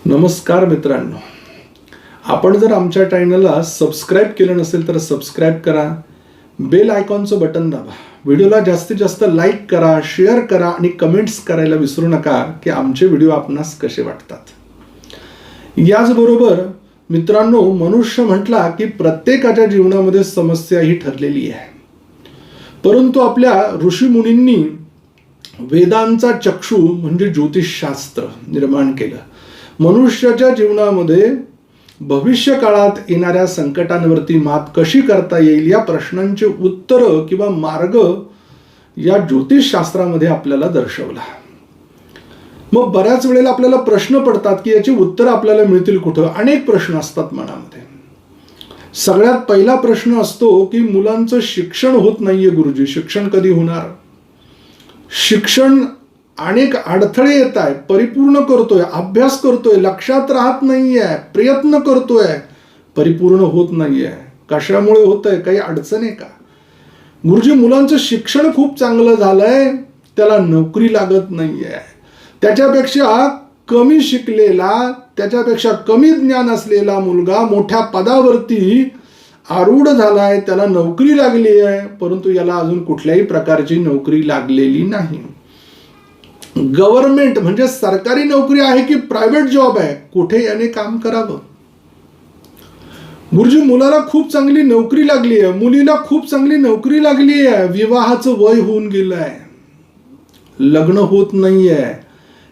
नमस्कार मित्रांनो, आपण जर आमच्या चॅनलला सबस्क्राईब केलं नसेल तर सबस्क्राईब करा, बेल आयकॉनचं बटन दाबा, व्हिडिओला जास्तीत जास्त लाईक करा, शेअर करा आणि कमेंट्स करायला विसरू नका की आमचे व्हिडिओ आपणास कसे वाटतात. याचबरोबर मित्रांनो, मनुष्य म्हटला की प्रत्येकाच्या जीवनामध्ये समस्या ही ठरलेली आहे, परंतु आपल्या ऋषीमुनींनी वेदांचा चक्षु म्हणजे ज्योतिषशास्त्र निर्माण केलं. मनुष्याच्या जीवनामध्ये भविष्य काळात येणाऱ्या संकटांवरती मात कशी करता येईल या प्रश्नांचे उत्तर किंवा मार्ग या ज्योतिषशास्त्रामध्ये आपल्याला दर्शवला. मग बऱ्याच वेळेला आपल्याला प्रश्न पडतात की याची उत्तर आपल्याला मिळतील कुठं. अनेक प्रश्न असतात मनामध्ये. सगळ्यात पहिला प्रश्न असतो की मुलांचं शिक्षण होत नाहीये गुरुजी, शिक्षण कधी होणार? शिक्षण अनेक अडथळे येत आहे, परिपूर्ण करतोय, अभ्यास करतोय, लक्षात राहत नाहीये, प्रयत्न करतोय, परिपूर्ण होत नाहीये. कशामुळे होतंय? काही अडचण आहे का? गुरुजी, मुलांचं शिक्षण खूप चांगलं झालंय, त्याला नोकरी लागत नाहीये. त्याच्यापेक्षा कमी शिकलेला, त्याच्यापेक्षा कमी ज्ञान असलेला मुलगा मोठ्या पदावरती आरूढ झालाय, त्याला नोकरी लागली आहे, परंतु याला अजून कुठल्याही प्रकारची नोकरी लागलेली नाही. गव्हर्नमेंट म्हणजे सरकारी नोकरी आहे की प्रायव्हेट जॉब आहे, कुठे याने काम करावं? गुरुजी, मुलाला खूप चांगली नोकरी लागली आहे, मुलीला खूप चांगली नोकरी लागली आहे, विवाहाचं वय होऊन गेलंय, लग्न होत नाहीये.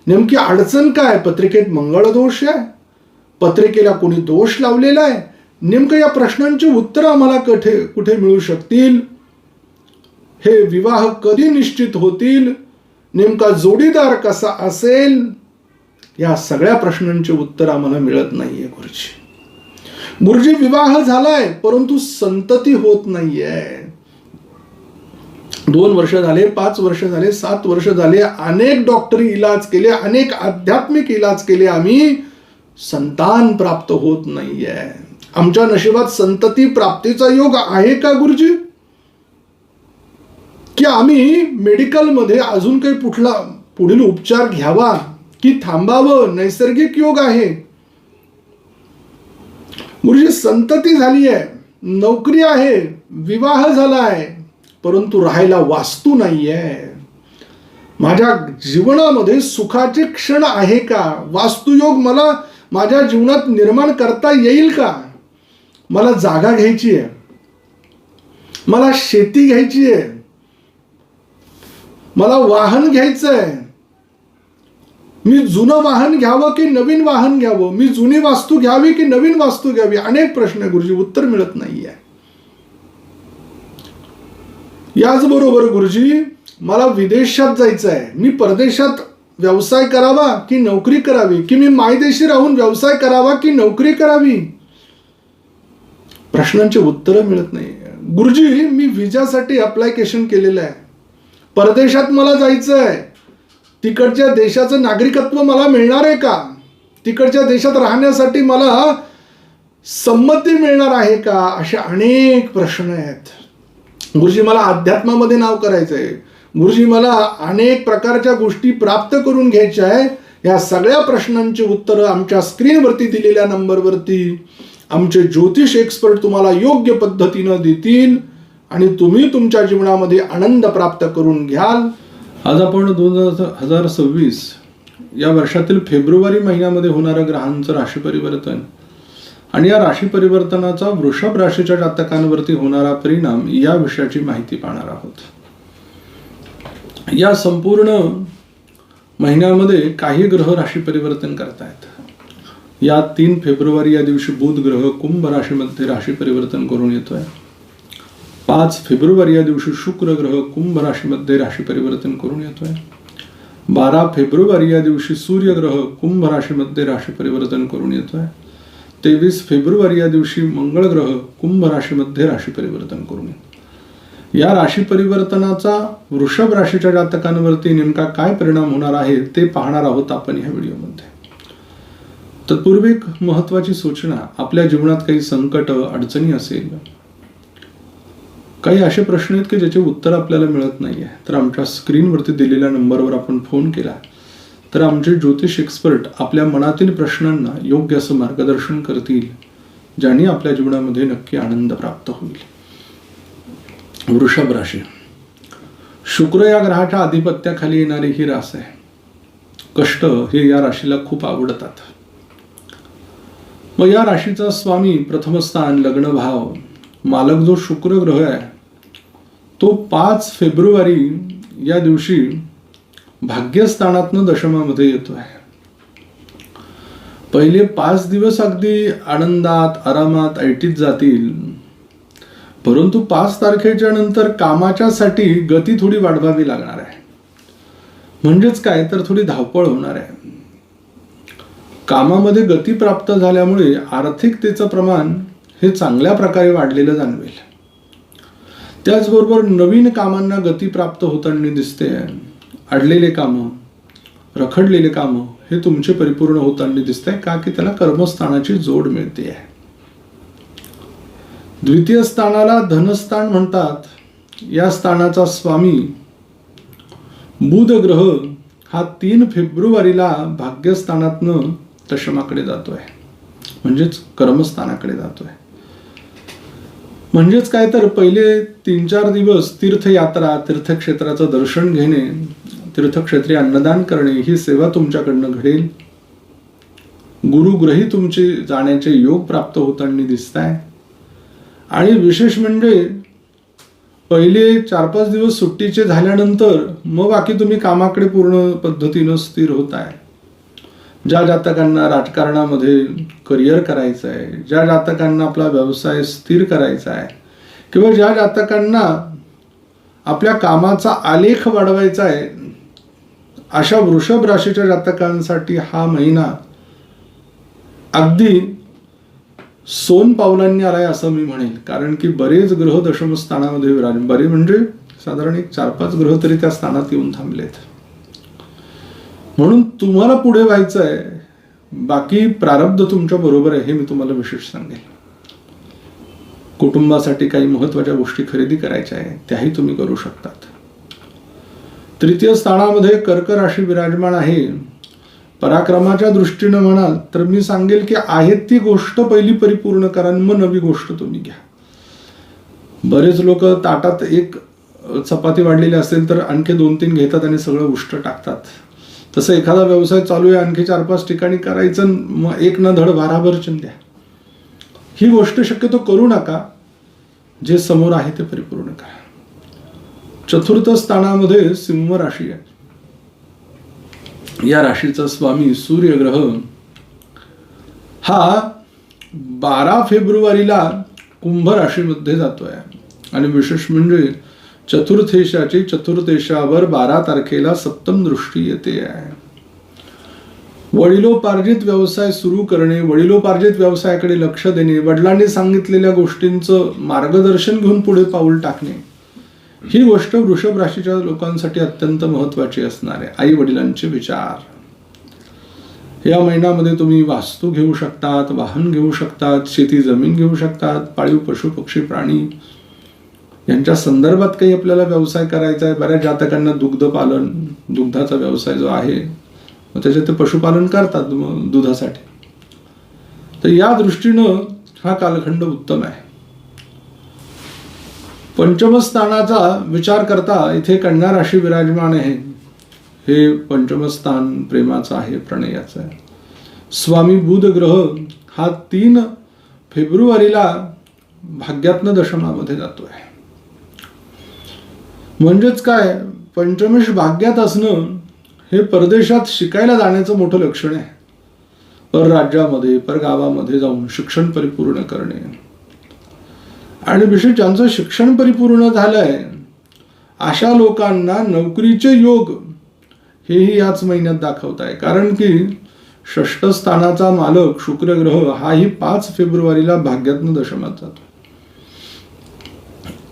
नेमकी अडचण काय? पत्रिकेत मंगळ दोष आहे, पत्रिकेला कोणी दोष लावलेला आहे? नेमकं या प्रश्नांची उत्तर आम्हाला कुठे मिळू शकतील? हे विवाह कधी निश्चित होतील? नेमका जोडीदार कसा असेल? या सगळ्या प्रश्नांचे उत्तर आम्हाला मिळत नाहीये गुरुजी. गुरुजी, विवाह झालाय परंतु संतती होत नाहीये. 2 वर्ष झाले, 5 वर्ष झाले, 7 वर्ष झाले, अनेक डॉक्टरी इलाज केले, अनेक आध्यात्मिक इलाज केले, आम्ही संतान प्राप्त होत नाहीये. आमच्या नशिबात संतती प्राप्तीचा योग आहे का गुरुजी? की आम्ही मेडिकलमध्ये अजून काही पुढील उपचार घ्यावा की थांबावं? नैसर्गिक योग आहे. गुरुजी, संतती झाली आहे, नोकरी आहे, विवाह झालाय, परंतु राहायला वास्तू नाहीये. माझ्या जीवनामध्ये सुखाचे क्षण आहे का? वास्तुयोग मला माझ्या जीवनात निर्माण करता येईल का? मला जागा घ्यायची आहे, मला शेती घ्यायची आहे, मला वाहन घ्यायचंय. मी जुनं वाहन घ्यावं की नवीन वाहन घ्यावं? मी जुनी वास्तू घ्यावी की नवीन वास्तू घ्यावी? अनेक प्रश्न आहे गुरुजी, उत्तर मिळत नाहीये. याचबरोबर गुरुजी, मला विदेशात जायचं आहे, मी परदेशात व्यवसाय करावा की नोकरी करावी? की मी मायदेशी राहून व्यवसाय करावा की नोकरी करावी? प्रश्नांची उत्तरं मिळत नाही. गुरुजी, मी विजासाठी अप्लायकेशन केलेलं आहे, परदेशात मला जायचं आहे, तिकडच्या देशाचं नागरिकत्व मला मिळणार आहे का? तिकडच्या देशात राहण्यासाठी मला संमती मिळणार आहे का? असे अनेक प्रश्न आहेत. गुरुजी, मला अध्यात्मामध्ये नाव करायचंय, गुरुजी मला अनेक प्रकारच्या गोष्टी प्राप्त करून घ्यायच्या आहे. या सगळ्या प्रश्नांची उत्तरं आमच्या स्क्रीनवरती दिलेल्या नंबरवरती आमचे ज्योतिष एक्सपर्ट तुम्हाला योग्य पद्धतीनं देतील आणि तुम्ही तुमच्या जीवनामध्ये आनंद प्राप्त करून घ्याल. आज आपण 2026 या वर्षातील फेब्रुवारी महिन्यामध्ये होणारं ग्रहांचं राशी परिवर्तन आणि या राशी परिवर्तनाचा वृषभ राशीच्या जातकांवरती होणारा परिणाम या विषयाची माहिती पाहणार आहोत. या संपूर्ण महिन्यामध्ये काही ग्रह राशी परिवर्तन करतायत. या 3 फेब्रुवारी या दिवशी बुध ग्रह कुंभ राशीमध्ये राशी परिवर्तन करून येतोय. 5 फेब्रुवारी या दिवशी शुक्र ग्रह कुंभ राशीमध्ये राशी परिवर्तन करून येतोय. 12 फेब्रुवारी या दिवशी सूर्य ग्रह कुंभ राशीमध्ये राशी परिवर्तन करून येतोय. 23 फेब्रुवारी या दिवशी मंगळ ग्रह कुंभ राशीमध्ये राशी परिवर्तन करून येतो. या राशी परिवर्तनाचा वृषभ राशीच्या जातकांवरती नेमका काय परिणाम होणार आहे ते पाहणार आहोत आपण ह्या व्हिडिओमध्ये. तत्पूर्वी एक महत्वाची सूचना, आपल्या जीवनात काही संकट अडचणी असेल, काही असे प्रश्न आहेत की ज्याचे उत्तर आपल्याला मिळत नाहीये, तर आमच्या स्क्रीनवरती दिलेल्या नंबरवर आपण फोन केला तर आमचे ज्योतिष एक्सपर्ट आपल्या मनातील प्रश्नांना योग्य असं मार्गदर्शन करतील, ज्याने आपल्या जीवनामध्ये नक्की आनंद प्राप्त होईल. वृषभ राशी. शुक्र या ग्रहाच्या आधिपत्याखाली येणारी ही रास आहे. कष्ट हे या राशीला खूप आवडतात. मग या राशीचा स्वामी प्रथम स्थान, लग्न भाव, मालक जो शुक्र ग्रह आहे तो 5 फेब्रुवारी या दिवशी भाग्यस्थानातनं दशमामध्ये येतोय. पहिले 5 दिवस अगदी आनंदात आरामात ऐटीत जातील, परंतु 5 तारखेच्या नंतर कामाच्यासाठी गती थोडी वाढवावी लागणार आहे. म्हणजेच काय तर थोडी धावपळ होणार आहे. कामामध्ये गती प्राप्त झाल्यामुळे आर्थिकतेचं प्रमाण हे चांगल्या प्रकारे वाढलेलं जाणवेल. त्याचबरोबर नवीन कामांना गती प्राप्त होताना दिसते. अडलेले कामं, रखडलेले कामं हे तुमचे परिपूर्ण होताना दिसत आहे. का की त्याला कर्मस्थानाची जोड मिळते आहे. द्वितीय स्थानाला धनस्थान म्हणतात. या स्थानाचा स्वामी बुध ग्रह हा 3 फेब्रुवारीला भाग्यस्थानातनं दशमाकडे जातोय, म्हणजेच कर्मस्थानाकडे जातोय. म्हणजेच काय तर पहिले 3-4 दिवस तीर्थयात्रा, तीर्थक्षेत्राचं दर्शन घेणे, तीर्थक्षेत्री अन्नदान करणे ही सेवा तुमच्याकडनं घडेल. गुरुग्रही तुमचे जाण्याचे योग प्राप्त होताना दिसत आहे. आणि विशेष म्हणजे पहिले 4-5 दिवस सुट्टीचे झाल्यानंतर मग बाकी तुम्ही कामाकडे पूर्ण पद्धतीनं स्थिर होत आहे. ज्या जातकांना राजकारणामध्ये करिअर करायचं आहे, ज्या जातकांना आपला व्यवसाय स्थिर करायचा आहे, किंवा ज्या जातकांना आपल्या कामाचा आलेख वाढवायचा आहे, अशा वृषभ राशीच्या जातकांसाठी हा महिना अगदी सोन पावलांनी आलाय असं मी म्हणेन. कारण की बरेच ग्रह दशम स्थानामध्ये विराजमान, बरे म्हणजे साधारण 4-5 ग्रह तरी त्या स्थानात येऊन थांबलेत. म्हणून तुम्हाला पुढे व्हायचं आहे. बाकी प्रारब्ध तुमच्या बरोबर आहे हे मी तुम्हाला विशेष सांगेल. कुटुंबासाठी काही महत्वाच्या गोष्टी खरेदी करायच्या आहे, त्याही तुम्ही करू शकतात. तृतीय स्थानामध्ये कर्क राशी विराजमान आहे. पराक्रमाच्या दृष्टीनं म्हणाल तर मी सांगेल की आहे ती गोष्ट पहिली परिपूर्ण करा, मग नवी गोष्ट तुम्ही घ्या. बरेच लोक ताटात एक चपाती वाढलेली असेल तर आणखी 2-3 घेतात आणि सगळं उष्ट टाकतात. तसं एखादा व्यवसाय चालू आहे, आणखी 4-5 ठिकाणी करायचं, मग एक न धड भाराभर चिंध्या. ही गोष्ट शक्यतो करू नका. जे समोर आहे ते परिपूर्ण करा. चतुर्थ स्थानामध्ये सिंह राशी आहे. या राशीचा स्वामी सूर्य ग्रह हा 12 फेब्रुवारीला कुंभ राशीमध्ये जातोय. आणि विशेष म्हणजे चतुर्थेशावर 12 तारखेला सप्तम दृष्टी येते आहे. वडिलोपार्जित व्यवसाय सुरू करणे, वडिलोपार्जित व्यवसायाकडे लक्ष देणे, वडिलांनी सांगितलेल्या गोष्टींचं मार्गदर्शन घेऊन पुढे पाऊल टाकणे, ही गोष्ट वृषभ राशीच्या लोकांसाठी अत्यंत महत्वाची असणार आहे. आई वडिलांचे विचार. या महिन्यामध्ये तुम्ही वास्तू घेऊ शकतात, वाहन घेऊ शकतात, शेती जमीन घेऊ शकतात, पाळीव पशु पक्षी प्राणी यांच्या संदर्भात काही आपल्याला व्यवसाय करायचा आहे. बऱ्याच जातकांना दुग्धपालन, दुग्धाचा व्यवसाय जो आहे मग त्याच्यात ते पशुपालन करतात दुधासाठी. तर या दृष्टीनं हा कालखंड उत्तम आहे. पंचम स्थानाचा विचार करता इथे कन्या राशी विराजमान आहे. हे पंचम स्थान प्रेमाचं आहे, प्रणयाचं आहे. स्वामी बुध ग्रह हा 3 फेब्रुवारीला भाग्यात्न दशमामध्ये जातोय. म्हणजेच काय, पंचमेश भाग्यात असणं हे परदेशात शिकायला जाण्याचं मोठं लक्षण आहे. परराज्यामध्ये, परगावामध्ये जाऊन शिक्षण परिपूर्ण करणे. आणि विशेष ज्यांचं शिक्षण परिपूर्ण झालंय अशा लोकांना नोकरीचे योग हेही याच महिन्यात दाखवत आहे. कारण की षष्ठ स्थानाचा मालक शुक्र ग्रह हाही 5 फेब्रुवारीला भाग्यात्न दशमात जातो.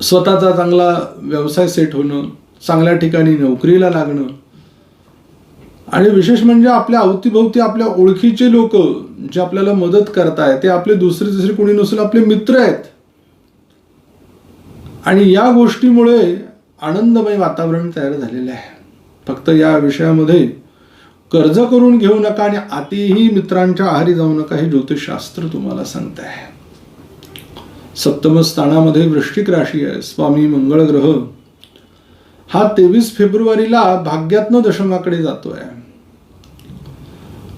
स्वतःचा चांगला व्यवसाय सेट होणं, चांगल्या ठिकाणी नोकरीला लागणं, आणि विशेष म्हणजे आपल्या अवतीभोवती आपल्या ओळखीचे लोक जे आपल्याला मदत करतायत ते आपले दुसरे कोणी नसून आपले मित्र आहेत. आणि या गोष्टीमुळे आनंदमय वातावरण तयार झालेलं आहे. फक्त या विषयामध्ये कर्ज करून घेऊ नका आणि आतीही मित्रांच्या आहारी जाऊ नका, हे ज्योतिषशास्त्र तुम्हाला सांगत आहे. सप्तम स्थानामध्ये वृश्चिक राशी आहे. स्वामी मंगळ ग्रह हा 23 फेब्रुवारीला भाग्यात्न दशमाकडे जातोय.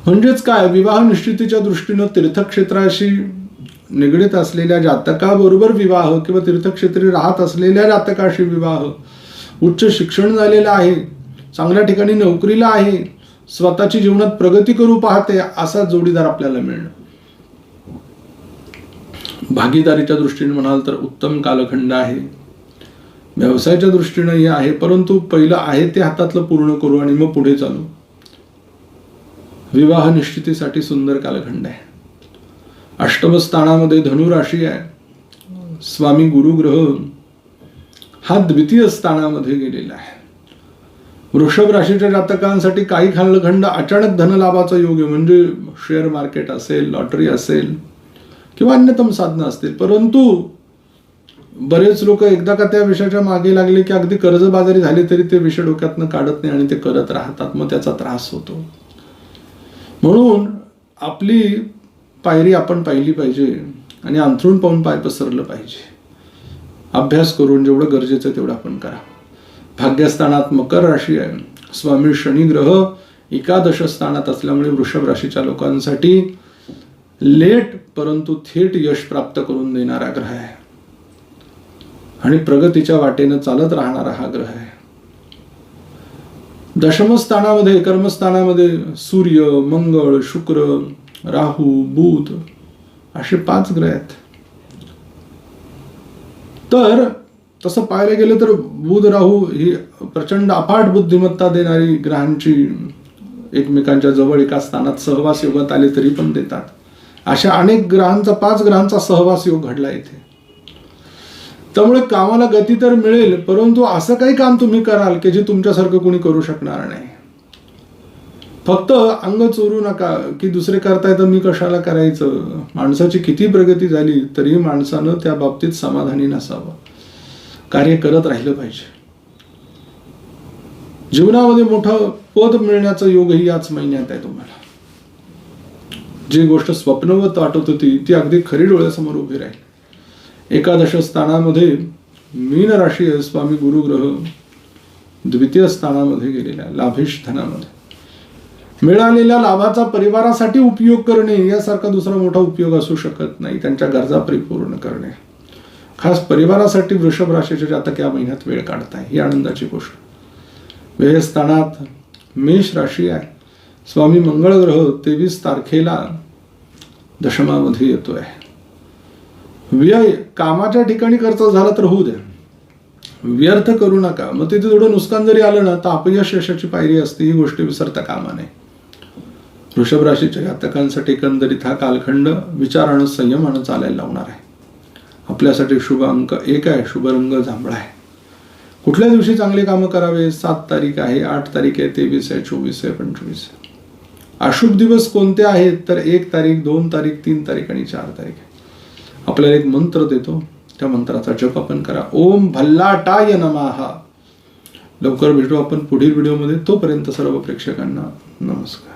म्हणजेच काय, विवाह निश्चितीच्या दृष्टीनं तीर्थक्षेत्राशी निगडीत असलेल्या जातकाबरोबर विवाह किंवा तीर्थक्षेत्री राहत असलेल्या जातकाशी विवाह, उच्च शिक्षण झालेलं आहे, चांगल्या ठिकाणी नोकरीला आहे, स्वतःची जीवनात प्रगती करू पाहते, असा जोडीदार आपल्याला मिळणं. भागीदारीच्या दृष्टीने म्हणाल तर उत्तम कालखंड आहे. व्यवसायाच्या दृष्टीनेही आहे, परंतु पहिलं आहे ते हातातलं पूर्ण करू आणि मग पुढे चालू. विवाह निश्चितीसाठी सुंदर कालखंड आहे. अष्टम स्थानामध्ये धनु राशी आहे. स्वामी गुरु ग्रह हा द्वितीय स्थानामध्ये गेलेला आहे. वृषभ राशीच्या जातकांसाठी काही कालखंड अचानक धनलाभाचा योग आहे, म्हणजे शेअर मार्केट असेल, लॉटरी असेल किंवा अन्यतम साधनं असतील. परंतु बरेच लोक एकदा का त्या विषयाच्या मागे लागले की अगदी कर्जबाजारी झाले तरी ते विषय डोक्यातनं काढत नाही आणि ते करत राहतात, मग त्याचा त्रास होतो. म्हणून आपली पायरी आपण पाहिली पाहिजे आणि अंथरूण पाहून पाय पसरलं पाहिजे. अभ्यास करून जेवढं गरजेचं तेवढं आपण करा. भाग्यस्थानात मकर राशी आहे. स्वामी शनी ग्रह एकादश स्थानात असल्यामुळे वृषभ राशीच्या लोकांसाठी लेट परंतु थेट यश प्राप्त करून देणारा ग्रह आहे आणि प्रगतीच्या वाटेनं चालत राहणारा हा ग्रह आहे. दशम स्थानामध्ये, कर्मस्थानामध्ये सूर्य, मंगळ, शुक्र, राहू, बुध असे 5 ग्रह आहेत. तर तसं पाहायला गेलं तर बुध, राहू ही प्रचंड अफाट बुद्धिमत्ता देणारी ग्रहांची एकमेकांच्या जवळ एका स्थानात सहवास योगात आले तरी पण देतात. अशा अनेक ग्रहांचा, 5 ग्रहांचा सहवास योग घडला इथे. त्यामुळे कामाला गती तर मिळेल, परंतु असं काही काम तुम्ही कराल की जे तुमच्यासारखं कोणी करू शकणार नाही. फक्त अंग चोरू नका की दुसरे करताय तर मी कशाला करायचं. माणसाची किती प्रगती झाली तरी माणसानं त्या बाबतीत समाधानी नसावं, कार्य करत राहिलं पाहिजे. जीवनामध्ये मोठं पद मिळण्याचा योगही याच महिन्यात आहे. तुम्हाला जी गोष्ट स्वप्नवत वाटत होती ती अगदी खरी डोळ्यासमोर उभी राहील. एकादश स्थानामध्ये मीन राशी आहे. स्वामी गुरु ग्रह द्वितीय स्थानामध्ये गेलेला, लाभेश धनामध्ये. मिळालेल्या लाभाचा परिवारासाठी उपयोग करणे यासारखा दुसरा मोठा उपयोग असू शकत नाही. त्यांच्या गरजा परिपूर्ण करणे, खास परिवारासाठी वृषभ राशीचे जातक या महिन्यात वेळ काढताय, ही आनंदाची गोष्ट. व्ययस्थानात मेष राशी आहे. स्वामी मंगळ ग्रह 23 तारखेला दशमामध्ये येतोय. व्यय कामाच्या ठिकाणी खर्च झाला तर होऊ द्या, व्यर्थ करू नका. मग तिथे थोडं नुकसान जरी आलं ना तर अपयश यशाची पायरी असते, ही गोष्ट विसरता कामा नये. वृषभ राशीच्या जातकांसाठी एकंदरीत हा कालखंड विचारानं संयमानं चालायला लावणार आहे. आपल्यासाठी शुभ अंक 1 आहे, शुभ रंग जांभळा आहे. कुठल्या दिवशी चांगले कामं करावे? 7 तारीख आहे, 8 तारीख आहे, 23 आहे, 24 आहे, 25 आहे. अशुभ दिवस कोणते आहेत तर 1 तारीख, 2 तारीख, 3 तारीख आणि 4 तारीख आहे. आपल्याला एक मंत्र देतो, त्या मंत्राचा जप आपण करा. ओम भल्लाटाय नमः. लवकर भेटू आपण पुढील व्हिडिओमध्ये. तोपर्यंत सर्व प्रेक्षकांना नमस्कार.